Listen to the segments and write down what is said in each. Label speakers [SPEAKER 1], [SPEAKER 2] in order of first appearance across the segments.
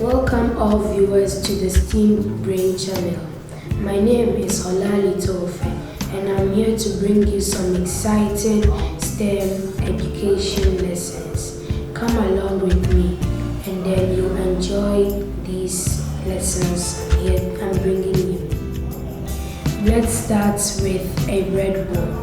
[SPEAKER 1] Welcome all viewers to the STEAM Brain channel. My name is Olali Tofe and I'm here to bring you some exciting STEM education lessons. Come along with me and then you'll enjoy these lessons I'm bringing you. Let's start with a breadboard.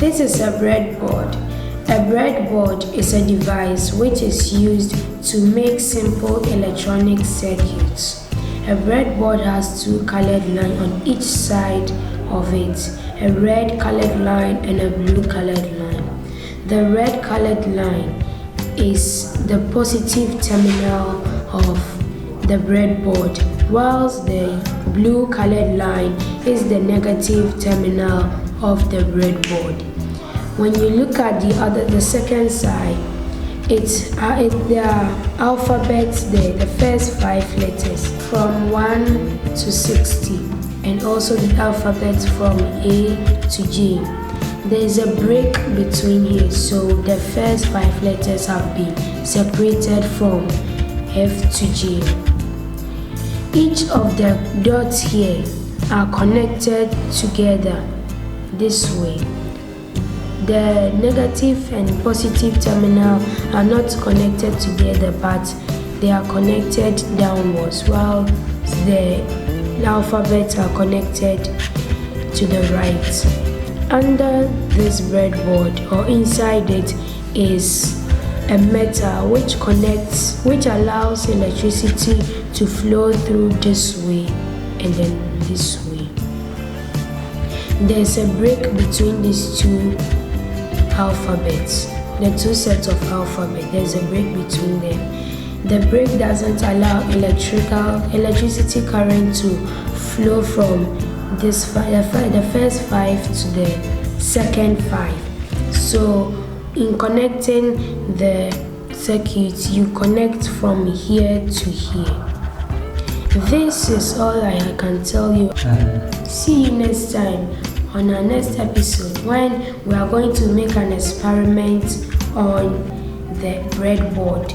[SPEAKER 1] This is a breadboard. A breadboard is a device which is used to make simple electronic circuits. A breadboard has two colored lines on each side of it, a red colored line and a blue colored line. The red colored line is the positive terminal of the breadboard, whilst the blue colored line is the negative terminal of the breadboard. When you look at the second side, there are alphabets there, the first 5 letters from 1 to 60, and also the alphabet from A to J. There is a break between here, so the first 5 letters have been separated from F to J. Each of the dots here are connected together this way. The negative and positive terminal are not connected together, but they are connected downwards, while the alphabets are connected to the right. Under this breadboard or inside it is a metal which allows electricity to flow through this way and then this way. There's a break between these two alphabets, the two sets of alphabet. There's a break between them. The break doesn't allow electricity current to flow from the first 5 to the second 5. So in connecting the circuit, you connect from here to here. This is all I can tell you. See you next time on our next episode, when we are going to make an experiment on the breadboard.